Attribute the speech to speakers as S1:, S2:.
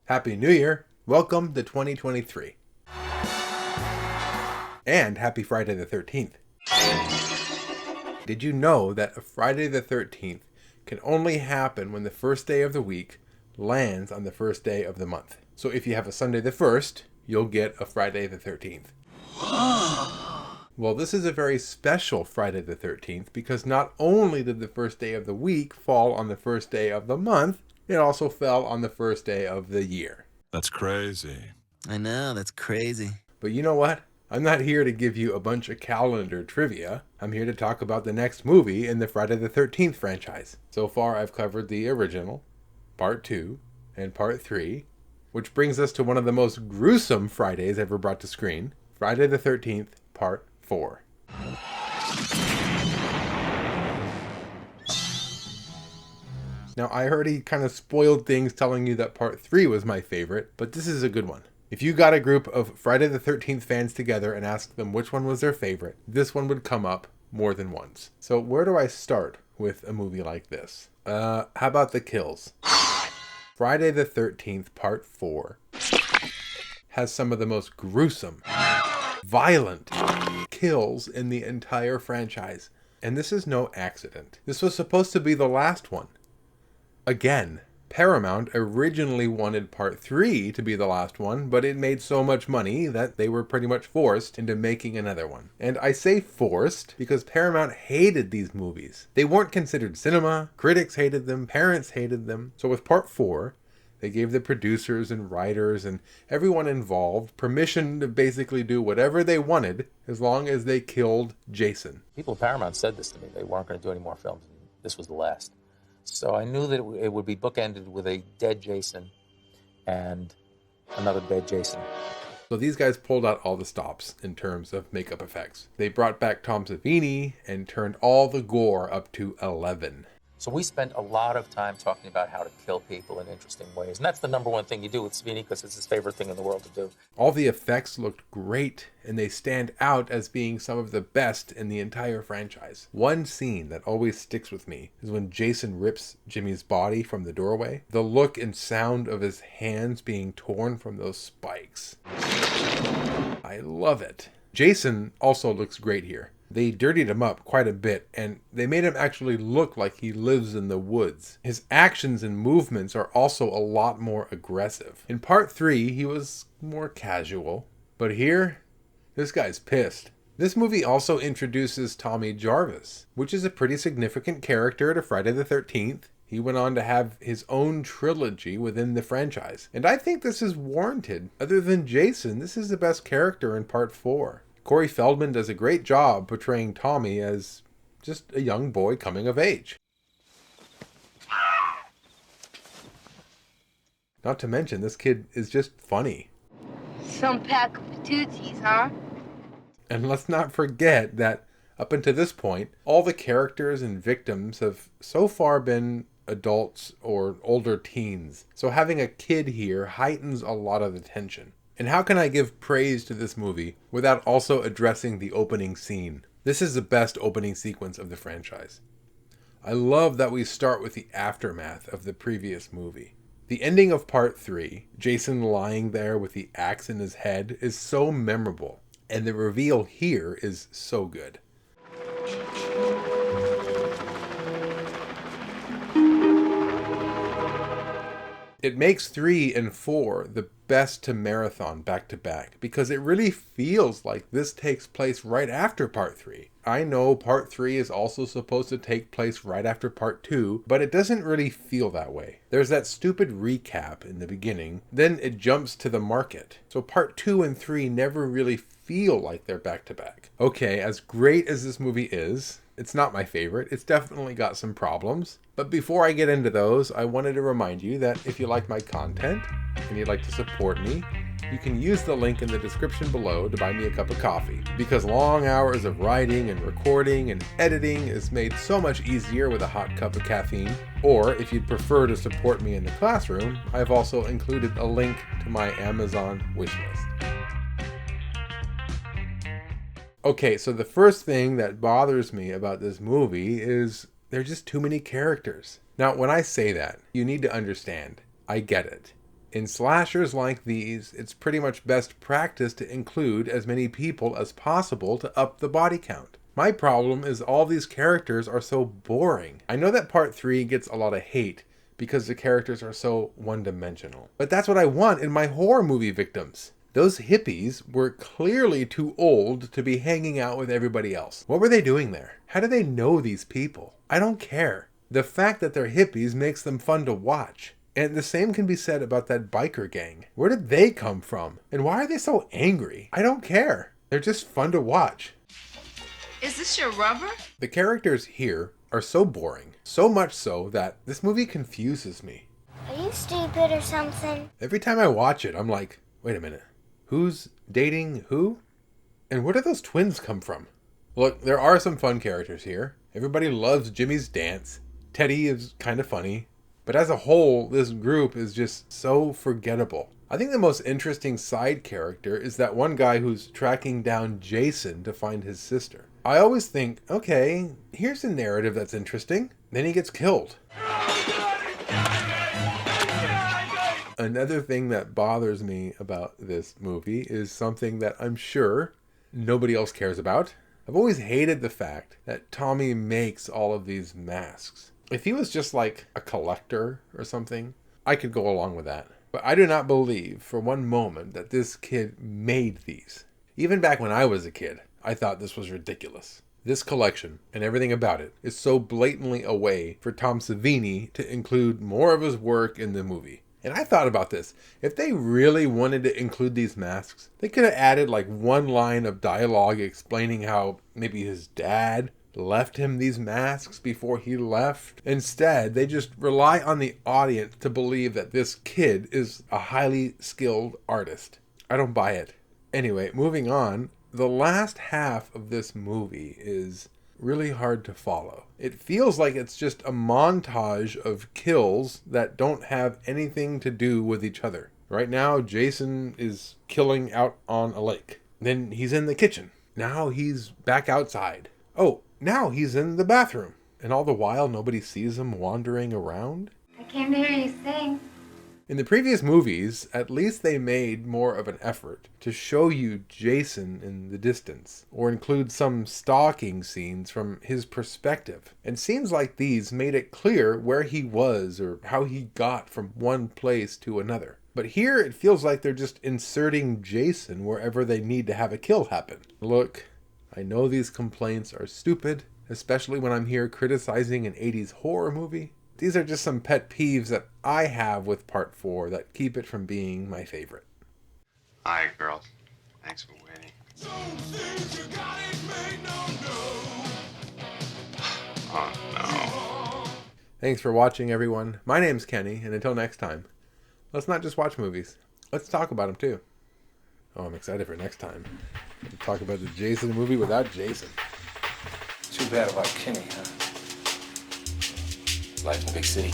S1: Happy New Year! Welcome to 2023. And happy Friday the 13th. Did you know that a Friday the 13th can only happen when the first day of the week lands on the first day of the month? So if you have a Sunday the 1st, you'll get a Friday the 13th. Well, this is a very special Friday the 13th because not only did the first day of the week fall on the first day of the month, it also fell on the first day of the year.
S2: That's crazy.
S3: I know, that's crazy.
S1: But you know what? I'm not here to give you a bunch of calendar trivia. I'm here to talk about the next movie in the Friday the 13th franchise. So far, I've covered the original, Part 2, and Part 3, which brings us to one of the most gruesome Fridays ever brought to screen, Friday the 13th, Part 4. Now, I already kind of spoiled things telling you that Part 3 was my favorite, but this is a good one. If you got a group of Friday the 13th fans together and asked them which one was their favorite, this one would come up more than once. So where do I start with a movie like this? How about the kills? Friday the 13th Part 4 has some of the most gruesome, violent kills in the entire franchise. And this is no accident. This was supposed to be the last one. Again, Paramount originally wanted Part 3 to be the last one, but it made so much money that they were pretty much forced into making another one. And I say forced because Paramount hated these movies. They weren't considered cinema, critics hated them, parents hated them. So with Part 4, they gave the producers and writers and everyone involved permission to basically do whatever they wanted as long as they killed Jason.
S4: People at Paramount said this to me. They weren't going to do any more films. This was the last. So I knew that it would be bookended with a dead Jason and another dead Jason.
S1: So these guys pulled out all the stops in terms of makeup effects. They brought back Tom Savini and turned all the gore up to 11.
S4: So we spent a lot of time talking about how to kill people in interesting ways. And that's the number one thing you do with Savini because it's his favorite thing in the world to do.
S1: All the effects looked great, and they stand out as being some of the best in the entire franchise. One scene that always sticks with me is when Jason rips Jimmy's body from the doorway. The look and sound of his hands being torn from those spikes. I love it. Jason also looks great here. They dirtied him up quite a bit, and they made him actually look like he lives in the woods. His actions and movements are also a lot more aggressive. In Part 3, he was more casual, but here, this guy's pissed. This movie also introduces Tommy Jarvis, which is a pretty significant character to Friday the 13th. He went on to have his own trilogy within the franchise, and I think this is warranted. Other than Jason, this is the best character in Part 4. Corey Feldman does a great job portraying Tommy as just a young boy coming of age. Not to mention, this kid is just funny.
S5: Some pack of patooties, huh?
S1: And let's not forget that up until this point, all the characters and victims have so far been adults or older teens. So having a kid here heightens a lot of the tension. And how can I give praise to this movie without also addressing the opening scene? This is the best opening sequence of the franchise. I love that we start with the aftermath of the previous movie. The ending of Part 3, Jason lying there with the axe in his head, is so memorable. And the reveal here is so good. It makes 3 and 4 the best to marathon back to back because it really feels like this takes place right after Part 3. I know Part 3 is also supposed to take place right after Part 2, but it doesn't really feel that way. There's that stupid recap in the beginning, then it jumps to the market. So Part 2 and 3 never really feel like they're back to back. Okay, as great as this movie is, it's not my favorite. It's definitely got some problems. But before I get into those, I wanted to remind you that if you like my content and you'd like to support me, you can use the link in the description below to buy me a cup of coffee. Because long hours of writing and recording and editing is made so much easier with a hot cup of caffeine. Or if you'd prefer to support me in the classroom, I've also included a link to my Amazon wishlist. Okay, so the first thing that bothers me about this movie is there's just too many characters. Now, when I say that, you need to understand, I get it. In slashers like these, it's pretty much best practice to include as many people as possible to up the body count. My problem is all these characters are so boring. I know that part 3 gets a lot of hate because the characters are so one-dimensional. But that's what I want in my horror movie victims. Those hippies were clearly too old to be hanging out with everybody else. What were they doing there? How do they know these people? I don't care. The fact that they're hippies makes them fun to watch. And the same can be said about that biker gang. Where did they come from? And why are they so angry? I don't care. They're just fun to watch.
S2: Is this your rubber?
S1: The characters here are so boring. So much so that this movie confuses me.
S5: Are you stupid or something?
S1: Every time I watch it, I'm like, wait a minute. Who's dating who? And where do those twins come from? Look, there are some fun characters here. Everybody loves Jimmy's dance. Teddy is kind of funny. But as a whole, this group is just so forgettable. I think the most interesting side character is that one guy who's tracking down Jason to find his sister. I always think, okay, here's a narrative that's interesting. Then he gets killed. Another thing that bothers me about this movie is something that I'm sure nobody else cares about. I've always hated the fact that Tommy makes all of these masks. If he was just like a collector or something, I could go along with that. But I do not believe for one moment that this kid made these. Even back when I was a kid, I thought this was ridiculous. This collection and everything about it is so blatantly a way for Tom Savini to include more of his work in the movie. And I thought about this. If they really wanted to include these masks, they could have added like one line of dialogue explaining how maybe his dad left him these masks before he left. Instead, they just rely on the audience to believe that this kid is a highly skilled artist. I don't buy it. Anyway, moving on. The last half of this movie is really hard to follow. It feels like it's just a montage of kills that don't have anything to do with each other. Right now, Jason is killing out on a lake. Then he's in the kitchen. Now he's back outside. Oh, now he's in the bathroom. And all the while, nobody sees him wandering around?
S5: I came to hear you sing.
S1: In the previous movies, at least they made more of an effort to show you Jason in the distance, or include some stalking scenes from his perspective. And scenes like these made it clear where he was or how he got from one place to another. But here it feels like they're just inserting Jason wherever they need to have a kill happen. Look, I know these complaints are stupid, especially when I'm here criticizing an 80s horror movie. These are just some pet peeves that I have with Part 4 that keep it from being my favorite.
S6: Hi, girl. Thanks for waiting. Oh, no.
S1: Thanks for watching, everyone. My name's Kenny, and until next time, let's not just watch movies. Let's talk about them, too. Oh, I'm excited for next time. We'll talk about the Jason movie without Jason.
S7: Too bad about Kenny, huh? Life in a big city.